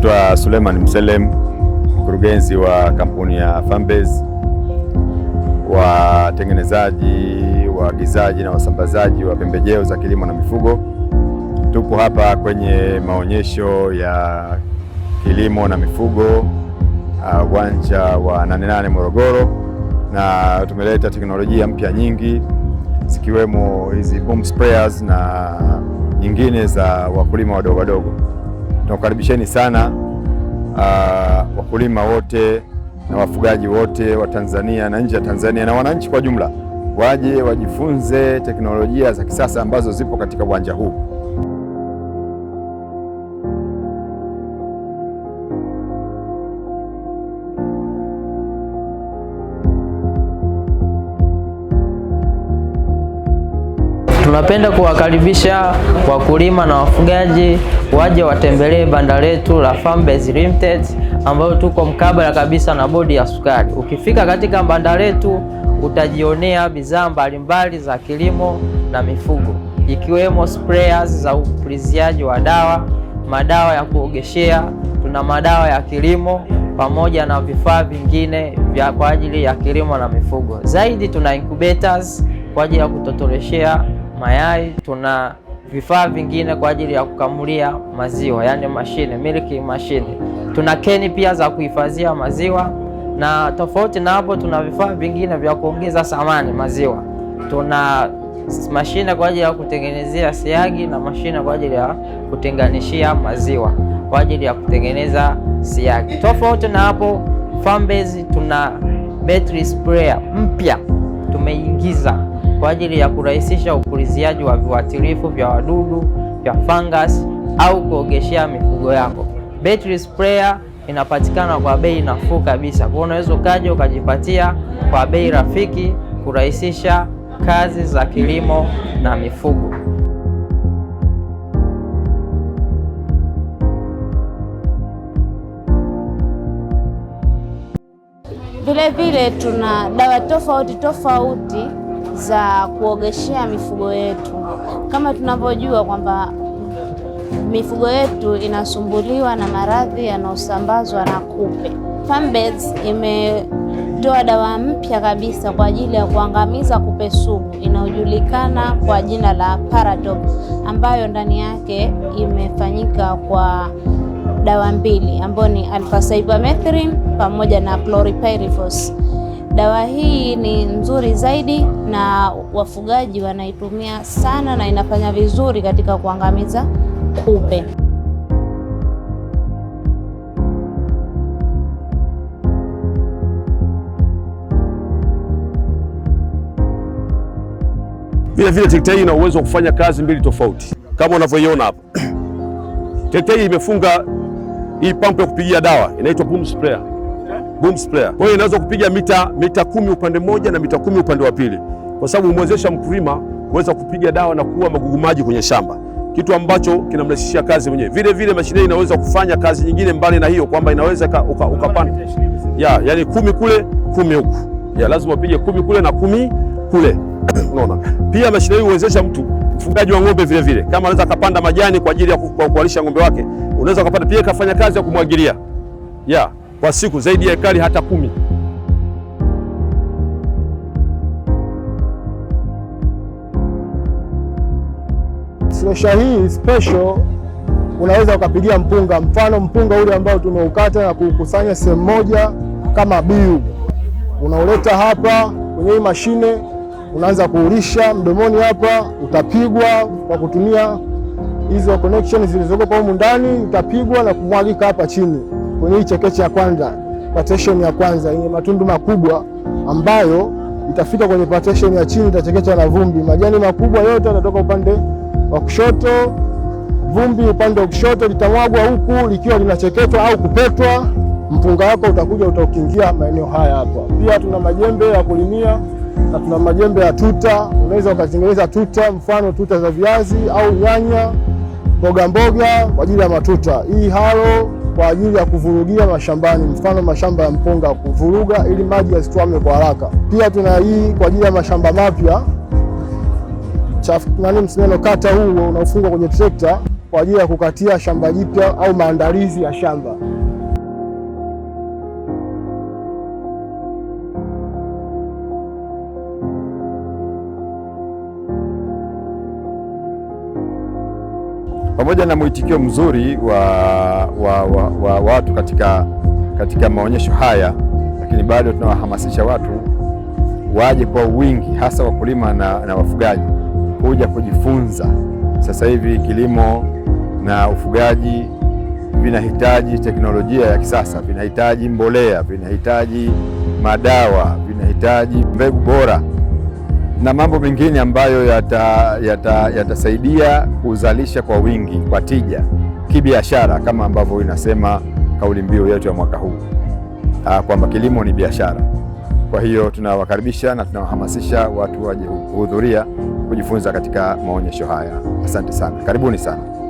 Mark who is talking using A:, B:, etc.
A: Naitwa Suleiman Mselem, mkurugenzi wa kampuni ya Farmbase, watengenezaji, waagizaji na wasambazaji wa pembejeo za kilimo na mifugo. Tupo hapa kwenye maonyesho ya kilimo na mifugo uwanja wa 88 Morogoro, na tumeleta teknolojia mpya nyingi zikiwemo hizi boom sprayers na nyingine za wakulima wadogo wadogo. Tunakaribisheni sana wakulima wote na wafugaji wote wa Tanzania na nje ya Tanzania na wananchi kwa jumla waje wajifunze teknolojia za kisasa ambazo zipo katika uwanja huu.
B: Tunapenda kuwakaribisha wakulima na wafugaji waje watembelee banda letu la Farmbase Limited ambayo tuko mkabala kabisa na bodi ya sukari. Ukifika katika banda letu utajionea bidhaa mbalimbali za kilimo na mifugo, ikiwemo sprayers za upuliziaji wa dawa, madawa ya kuogeshea, tuna madawa ya kilimo pamoja na vifaa vingine kwa ajili ya kilimo na mifugo. Zaidi tuna incubators kwa ajili ya kutotoleshea mayai, tuna vifaa vingine kwa ajili ya kukamulia maziwa, yani mashine, milk machine. Tuna keni pia za kuhifadhia maziwa, na tofauti na hapo tuna vifaa vingine vya kuongeza thamani maziwa. Tuna mashine kwa ajili ya kutengenezea siagi na mashine kwa ajili ya kutenganishia maziwa kwa ajili ya kutengeneza siagi. Tofauti na hapo, Farmbase tuna battery sprayer mpya tumeingiza kwa ajili ya kurahisisha upuliziaji wa viuatilifu vya wadudu, vya fungus au kuogeshea mifugo yako. Battery sprayer inapatikana kwa bei nafuu kabisa. Kwa unaweza ukaja ukajipatia kwa bei rafiki kurahisisha kazi za kilimo na mifugo.
C: Vile vile tuna dawa tofauti tofauti za kuogeshea mifugo yetu. Kama tunavyojua kwamba mifugo yetu inasumbuliwa na maradhi yanayosambazwa na kupe. Farmbase imetoa dawa mpya kabisa kwa ajili ya kuangamiza kupe sugu inayojulikana kwa jina la Paratop, ambayo ndani yake imefanyika kwa dawa mbili ambayo ni alpha-cypermethrin pamoja na chlorpyrifos. Dawa hii ni nzuri zaidi na wafugaji wanaitumia sana na inafanya vizuri katika kuangamiza kupe.
D: Vile trekta hii ina uwezo wa kufanya kazi mbili tofauti kama unavyoiona hapa. Trekta hii imefunga hii pampu ya kupigia dawa inaitwa boom sprayer. Boom sprayer. Kwa hiyo inaweza kupiga mita 10 upande mmoja na mita 10 upande wa pili, kwa sababu umewezesha mkulima kuweza kupiga dawa na kuua magugu maji kwenye shamba, kitu ambacho kinamrahisishia kazi mwenyewe. Vile mashine hii inaweza kufanya kazi nyingine mbali na hiyo, kwamba inaweza ukapanda yani 10 kule 10 huku. Lazima upige 10 kule na 10 kule. Unaona? Pia mashine hii huwezesha mfugaji wa ng'ombe vile kama anaweza kapanda majani kwa ajili ya kuwalisha ng'ombe wake, unaweza kupata pia kafanya kazi ya kumwagilia kwa siku zaidi ya ekari hata 10.
E: Slasher hii special unaweza ukapigia mpunga, mfano mpunga ule ambao tumeukata na kukusanya sehemu moja kama biu, unauleta hapa kwenye hii mashine, unaanza kuulisha mdomoni hapa, utapigwa kwa kutumia hizo connection zilizoko humu ndani, utapigwa na kumwagika hapa chini kwenye hii chekeche ya kwanza, partition ya kwanza yenye matundu makubwa ambayo itafika kwenye partition ya chini, itachekecha na vumbi. Majani makubwa yote yatatoka upande wa kushoto, vumbi upande wa kushoto litamwagwa huku likiwa linacheketwa au kupetwa. Mpunga wako utakuja utaukingia maeneo haya hapa. Pia tuna majembe ya kulimia na tuna majembe ya tuta. Unaweza ukatengeneza tuta, mfano tuta za viazi au nyanya, mboga kwa ajili ya matuta. Hii halo kwa ajili ya kuvurugia mashambani, mfano mashamba ya mpunga, kuvuruga ili maji yasituame kwa haraka. Pia tuna hii kwa ajili ya mashamba mapya, msumeno kata huu unaofungwa kwenye trekta kwa ajili ya kukatia shamba jipya au maandalizi ya shamba.
A: Pamoja na mwitikio mzuri wa watu katika maonyesho haya, lakini bado tunawahamasisha watu waje kwa wingi, hasa wakulima na wafugaji kuja kujifunza. Sasa hivi kilimo na ufugaji vinahitaji teknolojia ya kisasa, vinahitaji mbolea, vinahitaji madawa, vinahitaji mbegu bora na mambo mengine ambayo yatasaidia kuzalisha kwa wingi, kwa tija, kibiashara, kama ambavyo inasema kauli mbiu yetu ya mwaka huu kwamba kilimo ni biashara. Kwa hiyo tunawakaribisha na tunawahamasisha watu waje kuhudhuria kujifunza katika maonyesho haya. Asante sana, karibuni sana.